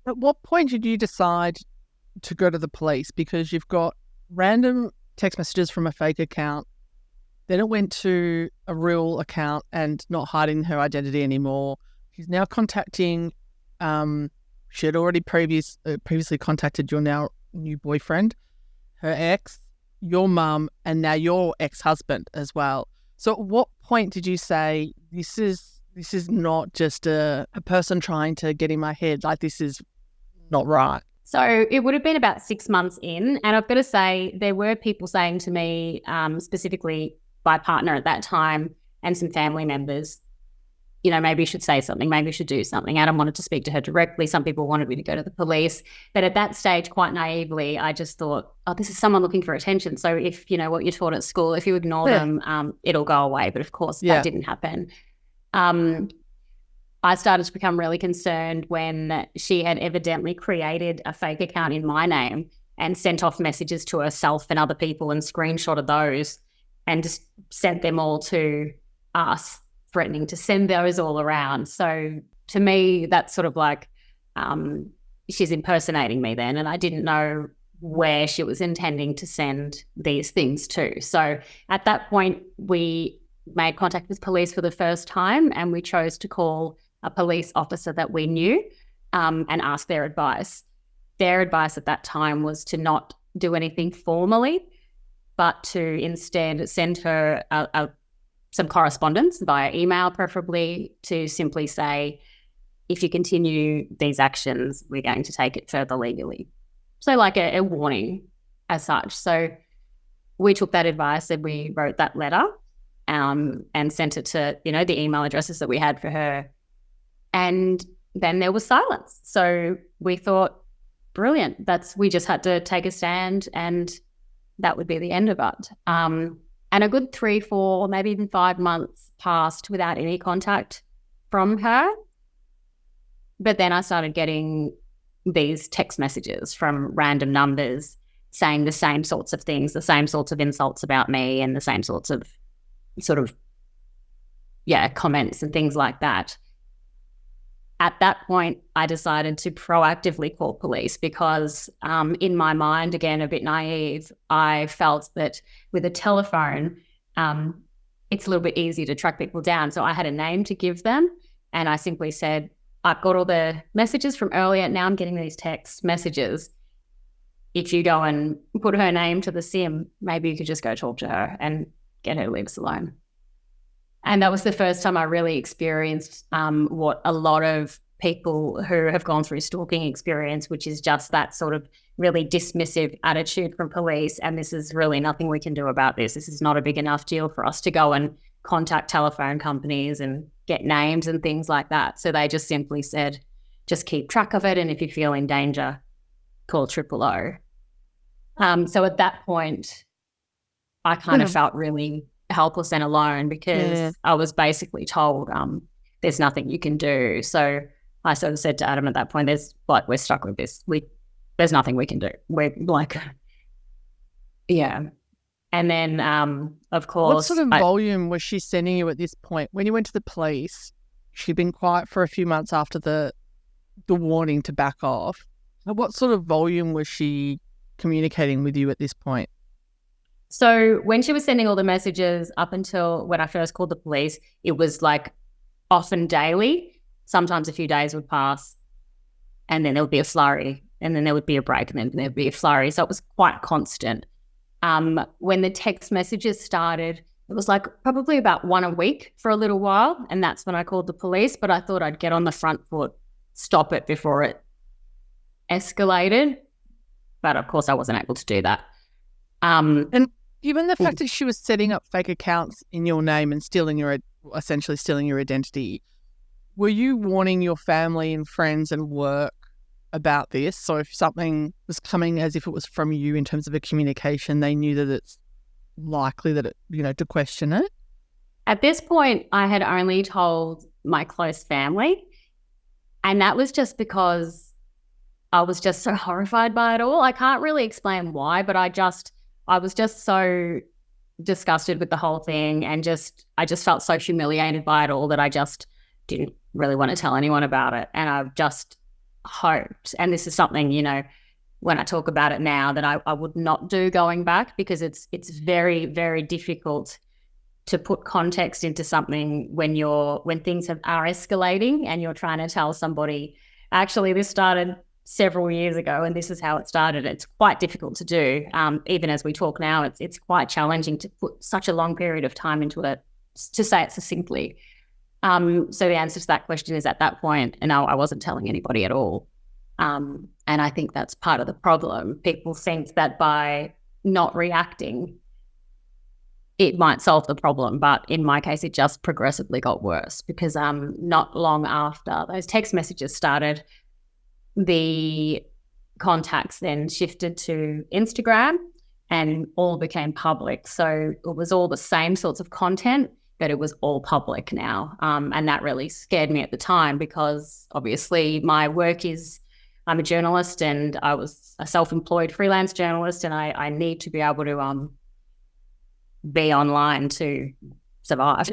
At what point did you decide to go to the police? Because you've got random text messages from a fake account. Then it went to a real account and not hiding her identity anymore. She's now contacting, she had already previously contacted your now new boyfriend, her ex, your mum, and now your ex-husband as well. So at what point did you say, this is not just a person trying to get in my head, like this is not right? So it would have been about 6 months in, and I've got to say there were people saying to me, specifically my partner at that time and some family members, you know, maybe you should say something, maybe you should do something. Adam wanted to speak to her directly. Some people wanted me to go to the police. But at that stage, quite naively, I just thought, oh, this is someone looking for attention. So if, you know, what you're taught at school, if you ignore them, it'll go away. But of course, that didn't happen. I started to become really concerned when she had evidently created a fake account in my name and sent off messages to herself and other people and screenshotted those and just sent them all to us, threatening to send those all around. So to me, that's sort of like she's impersonating me then, and I didn't know where she was intending to send these things to. So at that point, we made contact with police for the first time, and we chose to call a police officer that we knew and ask their advice. Their advice at that time was to not do anything formally, but to instead send her some correspondence via email, preferably, to simply say, if you continue these actions, we're going to take it further legally. So like a warning as such. So we took that advice and we wrote that letter and sent it to, you know, the email addresses that we had for her. And then there was silence. So we thought, brilliant. We just had to take a stand and that would be the end of it. And a good 3, 4, maybe even 5 months passed without any contact from her. But then I started getting these text messages from random numbers saying the same sorts of things, the same sorts of insults about me and the same sorts of comments and things like that. At that point, I decided to proactively call police because in my mind, again, a bit naive, I felt that with a telephone, it's a little bit easier to track people down. So I had a name to give them, and I simply said, I've got all the messages from earlier. Now I'm getting these text messages. If you go and put her name to the SIM, maybe you could just go talk to her and get her to leave us alone. And that was the first time I really experienced what a lot of people who have gone through stalking experience, which is just that sort of really dismissive attitude from police. And this is really nothing we can do about this. This is not a big enough deal for us to go and contact telephone companies and get names and things like that. So they just simply said, just keep track of it. And if you feel in danger, call 000. So at that point, I kind of felt really helpless and alone because I was basically told there's nothing you can do. So I sort of said to Adam at that point, we're stuck with this. There's nothing we can do. We're like, yeah. And then, of course. What sort of volume was she sending you at this point? When you went to the police, she'd been quiet for a few months after the warning to back off. What sort of volume was she communicating with you at this point? So when she was sending all the messages up until when I first called the police, it was like often daily. Sometimes a few days would pass and then there would be a flurry and then there would be a break and then there would be a flurry. So it was quite constant. When the text messages started, it was like probably about 1 a week for a little while. And that's when I called the police, but I thought I'd get on the front foot, stop it before it escalated. But of course I wasn't able to do that. And given the fact that she was setting up fake accounts in your name and essentially stealing your identity, were you warning your family and friends and work about this? So if something was coming as if it was from you in terms of a communication, they knew that it's likely that to question it? At this point, I had only told my close family, and that was just because I was just so horrified by it all. I can't really explain why, but I was just so disgusted with the whole thing and I just felt so humiliated by it all that I just didn't really want to tell anyone about it. And hoped, and this is something, you know, when I talk about it now, that I would not do going back, because it's very, very difficult to put context into something when things are escalating and you're trying to tell somebody, actually, this started several years ago and this is how it started. It's quite difficult to do. Even as we talk now, it's quite challenging to put such a long period of time into it, to say it succinctly. So the answer to that question is, at that point, no, I wasn't telling anybody at all. And I think that's part of the problem. People think that by not reacting, it might solve the problem. But in my case, it just progressively got worse, because not long after those text messages started, the contacts then shifted to Instagram and all became public. So it was all the same sorts of content, but it was all public now. And that really scared me at the time, because obviously my work is, I'm a journalist and I was a self-employed freelance journalist, and I need to be able to be online to survive.